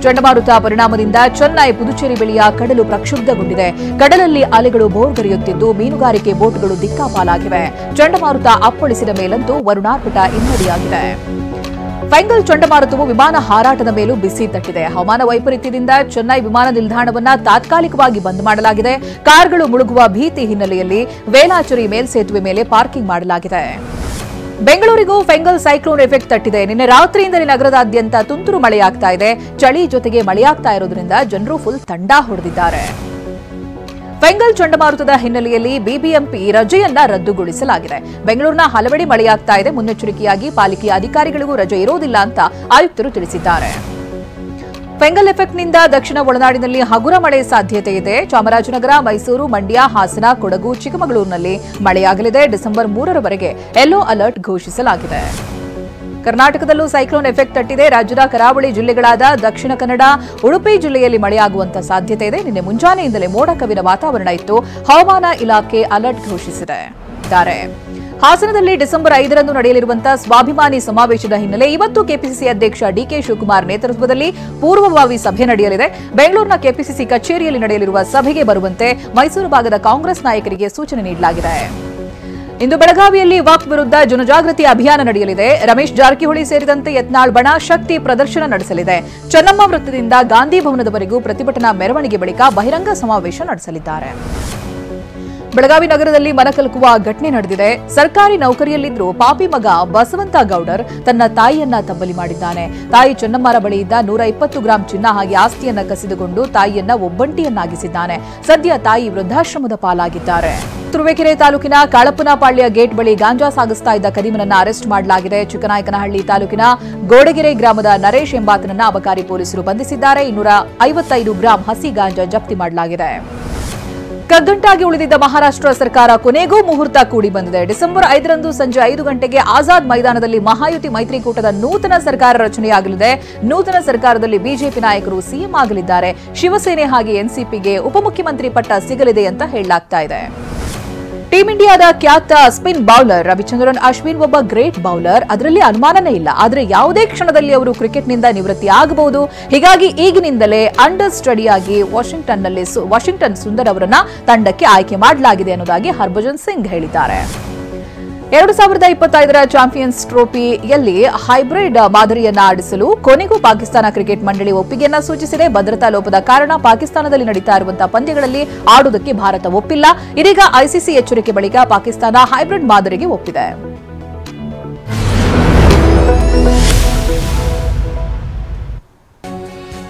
ಚಂಡಮಾರುತ ಪರಿಣಾಮದಿಂದ ಚೆನ್ನೈ ಪುದುಚೇರಿ ಬಳಿಯ ಕಡಲು ಪ್ರಕ್ಷುಬ್ಧಗೊಂಡಿದೆ. ಕಡಲಲ್ಲಿ ಅಲೆಗಳು ಬೋರ್ಗರೆಯುತ್ತಿದ್ದು ಮೀನುಗಾರಿಕೆ ಬೋಟ್ಗಳು ದಿಕ್ಕಾಪಾಲಾಗಿವೆ. ಚಂಡಮಾರುತ ಅಪ್ಪಳಿಸಿದ ಮೇಲಂತೂ ವರುಣಾರ್ಭಟ ಇಮ್ಮಡಿಯಾಗಿದೆ. ಫೆಂಗಲ್ ಚಂಡಮಾರುತವು ವಿಮಾನ ಹಾರಾಟದ ಮೇಲೂ ಬಿಸಿ ತಟ್ಟಿದೆ. ಹವಾಮಾನ ವೈಪರೀತ್ಯದಿಂದ ಚೆನ್ನೈ ವಿಮಾನ ನಿಲ್ದಾಣವನ್ನು ತಾತ್ಕಾಲಿಕವಾಗಿ ಬಂದ್ ಮಾಡಲಾಗಿದೆ. ಕಾರ್ಗಳು ಮುಳುಗುವ ಭೀತಿ ಹಿನ್ನೆಲೆಯಲ್ಲಿ ವೇಲಾಚುರಿ ಮೇಲ್ಸೇತುವೆ ಮೇಲೆ ಪಾರ್ಕಿಂಗ್ ಮಾಡಲಾಗಿದೆ. ಬೆಂಗಳೂರಿಗೂ ಫೆಂಗಲ್ ಸೈಕ್ಲೋನ್ ಎಫೆಕ್ಟ್ ತಟ್ಟಿದೆ. ನಿನ್ನೆ ರಾತ್ರಿಯಿಂದಲೇ ನಗರದಾದ್ಯಂತ ತುಂತುರು ಮಳೆಯಾಗ್ತಾ ಇದೆ. ಚಳಿ ಜೊತೆಗೆ ಮಳೆಯಾಗ್ತಾ ಇರೋದ್ರಿಂದ ಜನರು ಫುಲ್ ತಂಡ ಹೊಡೆದಿದ್ದಾರೆ. ಫೆಂಗಲ್ ಚಂಡಮಾರುತದ ಹಿನ್ನೆಲೆಯಲ್ಲಿ ಬಿಬಿಎಂಪಿ ರಜೆಯನ್ನ ರದ್ದುಗೊಳಿಸಲಾಗಿದೆ. ಬೆಂಗಳೂರಿನ ಹಲವೆಡೆ ಮಳೆಯಾಗ್ತಾ ಇದೆ. ಮುನ್ನೆಚ್ಚರಿಕೆಯಾಗಿ ಪಾಲಿಕೆಯ ಅಧಿಕಾರಿಗಳಿಗೂ ರಜೆ ಇರೋದಿಲ್ಲ ಅಂತ ಆಯುಕ್ತರು ತಿಳಿಸಿದ್ದಾರೆ. ಫೆಂಗಲ್ ಎಫೆಕ್ಟ್ನಿಂದ ದಕ್ಷಿಣ ಒಳನಾಡಿನಲ್ಲಿ ಹಗುರ ಮಳೆ ಸಾಧ್ಯತೆ ಇದೆ. ಚಾಮರಾಜನಗರ, ಮೈಸೂರು, ಮಂಡ್ಯ, ಹಾಸನ, ಕೊಡಗು, ಚಿಕ್ಕಮಗಳೂರಿನಲ್ಲಿ ಮಳೆಯಾಗಲಿದೆ. ಡಿಸೆಂಬರ್ 3ರವರೆಗೆ ಯೆಲ್ಲೋ ಅಲರ್ಟ್ ಘೋಷಿಸಲಾಗಿದೆ. ಕರ್ನಾಟಕದಲ್ಲೂ ಸೈಕ್ಲೋನ್ ಎಫೆಕ್ಟ್ ತಟ್ಟಿದೆ. ರಾಜ್ಯದ ಕರಾವಳಿ ಜಿಲ್ಲೆಗಳಾದ ದಕ್ಷಿಣ ಕನ್ನಡ, ಉಡುಪಿ ಜಿಲ್ಲೆಯಲ್ಲಿ ಮಳೆಯಾಗುವಂತ ಸಾಧ್ಯತೆ ಇದೆ. ನಿನ್ನೆ ಮುಂಜಾನೆಯಿಂದಲೇ ಮೋಡ ಕವಿದ ವಾತಾವರಣ ಇತ್ತು. ಹವಾಮಾನ ಇಲಾಖೆ ಅಲರ್ಟ್ ಘೋಷಿಸಿದೆ. ಹಾಸನದಲ್ಲಿ ಡಿಸೆಂಬರ್ 5ರಂದು ನಡೆಯಲಿರುವಂತಹ ಸ್ವಾಭಿಮಾನಿ ಸಮಾವೇಶದ ಹಿನ್ನೆಲೆ ಇವತ್ತು ಕೆಪಿಸಿಸಿ ಅಧ್ಯಕ್ಷ ಡಿಕೆ ಶಿವಕುಮಾರ್ ನೇತೃತ್ವದಲ್ಲಿ ಪೂರ್ವಭಾವಿ ಸಭೆ ನಡೆಯಲಿದೆ. ಬೆಂಗಳೂರಿನ ಕೆಪಿಸಿಸಿ ಕಚೇರಿಯಲ್ಲಿ ನಡೆಯಲಿರುವ ಸಭೆಗೆ ಬರುವಂತೆ ಮೈಸೂರು ಭಾಗದ ಕಾಂಗ್ರೆಸ್ ನಾಯಕರಿಗೆ ಸೂಚನೆ ನೀಡಲಾಗಿದೆ. ಇಂದು ಬೆಳಗಾವಿಯಲ್ಲಿ ವಕ್ಫ್ ವಿರುದ್ಧ ಜನಜಾಗೃತಿ ಅಭಿಯಾನ ನಡೆಯಲಿದೆ. ರಮೇಶ್ ಜಾರಕಿಹೊಳಿ ಸೇರಿದಂತೆ ಯತ್ನಾಳ್ ಬಣ ಶಕ್ತಿ ಪ್ರದರ್ಶನ ನಡೆಸಲಿದೆ. ಚೆನ್ನಮ್ಮ ವೃತ್ತದಿಂದ ಗಾಂಧಿ ಭವನದವರೆಗೂ ಪ್ರತಿಭಟನಾ ಮೆರವಣಿಗೆ ಬಳಿಕ ಬಹಿರಂಗ ಸಮಾವೇಶ ನಡೆಸಲಿದ್ದಾರೆ. ಬೆಳಗಾವಿ ನಗರದಲ್ಲಿ ಮನಕಲಕುವ ಘಟನೆ ನಡೆದಿದೆ. ಸರ್ಕಾರಿ ನೌಕರಿಯಲ್ಲಿದ್ದರೂ ಪಾಪಿ ಮಗ ಬಸವಂತ ಗೌಡರ್ ತನ್ನ ತಾಯಿಯನ್ನ ತಬ್ಬಲಿ ಮಾಡಿದ್ದಾನೆ. ತಾಯಿ ಚೆನ್ನಮ್ಮರ ಬಳಿ ಇದ್ದ 120 ಗ್ರಾಂ ಚಿನ್ನ ಹಾಗೆ ಆಸ್ತಿಯನ್ನ ಕಸಿದುಕೊಂಡು ತಾಯಿಯನ್ನ ಒಬ್ಬಂಟಿಯನ್ನಾಗಿಸಿದ್ದಾನೆ. ಸದ್ಯ ತಾಯಿ ವೃದ್ಧಾಶ್ರಮದ ಪಾಲಾಗಿದ್ದಾರೆ. ತುರುವೇಕೆರೆ ತಾಲೂಕಿನ ಕಾಳಪ್ಪನಪಾಳ್ಯ ಗೇಟ್ ಬಳಿ ಗಾಂಜಾ ಸಾಗಿಸ್ತಾ ಇದ್ದ ಕದೀಮನನ್ನ ಅರೆಸ್ಟ್ ಮಾಡಲಾಗಿದೆ. ಚಿಕ್ಕನಾಯಕನಹಳ್ಳಿ ತಾಲೂಕಿನ ಗೋಡೆಗೆರೆ ಗ್ರಾಮದ ನರೇಶ್ ಎಂಬಾತನನ್ನ ಅಬಕಾರಿ ಪೊಲೀಸರು ಬಂಧಿಸಿದ್ದಾರೆ. 255 ಗ್ರಾಂ ಹಸಿ ಗಾಂಜಾ ಜಪ್ತಿ ಮಾಡಲಾಗಿದೆ. ಕಗ್ಗಂಟಾಗಿ ಉಳಿದಿದ್ದ ಮಹಾರಾಷ್ಟ್ರ ಸರ್ಕಾರ ಕೊನೆಗೂ ಮುಹೂರ್ತ ಕೂಡಿ ಬಂದಿದೆ. ಡಿಸೆಂಬರ್ 5ರಂದು ಸಂಜೆ 5 ಗಂಟೆಗೆ ಆಜಾದ್ ಮೈದಾನದಲ್ಲಿ ಮಹಾಯುತಿ ಮೈತ್ರಿಕೂಟದ ನೂತನ ಸರ್ಕಾರ ರಚನೆಯಾಗಲಿದೆ. ನೂತನ ಸರ್ಕಾರದಲ್ಲಿ ಬಿಜೆಪಿ ನಾಯಕರು ಸಿಎಂ ಆಗಲಿದ್ದಾರೆ. ಶಿವಸೇನೆ ಹಾಗೆ ಎನ್ಸಿಪಿಗೆ ಉಪಮುಖ್ಯಮಂತ್ರಿ ಪಟ್ಟ ಸಿಗಲಿದೆ ಅಂತ ಹೇಳಲಾಗ್ತಾ ಇದೆ. ಟೀಂ ಇಂಡಿಯಾದ ಖ್ಯಾತ ಸ್ಪಿನ್ ಬೌಲರ್ ರವಿಚಂದ್ರನ್ ಅಶ್ವಿನ್ ಒಬ್ಬ ಗ್ರೇಟ್ ಬೌಲರ್, ಅದರಲ್ಲಿ ಅನುಮಾನನೇ ಇಲ್ಲ. ಆದರೆ ಯಾವುದೇ ಕ್ಷಣದಲ್ಲಿ ಅವರು ಕ್ರಿಕೆಟ್ನಿಂದ ನಿವೃತ್ತಿ ಆಗಬಹುದು. ಹೀಗಾಗಿ ಈಗಿನಿಂದಲೇ ಅಂಡರ್ ಸ್ಟಡಿಯಾಗಿ ವಾಷಿಂಗ್ಟನ್ ಸುಂದರ್ ಅವರನ್ನ ತಂಡಕ್ಕೆ ಆಯ್ಕೆ ಮಾಡಲಾಗಿದೆ ಅನ್ನೋದಾಗಿ ಹರ್ಭಜನ್ ಸಿಂಗ್ ಹೇಳಿದ್ದಾರೆ. 2025ರ ಚಾಂಪಿಯನ್ಸ್ ಟ್ರೋಫಿಯಲ್ಲಿ ಹೈಬ್ರಿಡ್ ಮಾದರಿಯನ್ನ ಆಡಿಸಲು ಕೊನೆಗೂ ಪಾಕಿಸ್ತಾನ ಕ್ರಿಕೆಟ್ ಮಂಡಳಿ ಒಪ್ಪಿಗೆಯನ್ನ ಸೂಚಿಸಿದೆ. ಭದ್ರತಾ ಲೋಪದ ಕಾರಣ ಪಾಕಿಸ್ತಾನದಲ್ಲಿ ನಡೀತಾ ಇರುವಂತಹ ಪಂದ್ಯಗಳಲ್ಲಿ ಆಡುವುದಕ್ಕೆ ಭಾರತ ಒಪ್ಪಿಲ್ಲ. ಇದೀಗ ಐಸಿಸಿ ಎಚ್ಚರಿಕೆ ಬಳಿಕ ಪಾಕಿಸ್ತಾನ ಹೈಬ್ರಿಡ್ ಮಾದರಿಗೆ ಒಪ್ಪಿದೆ.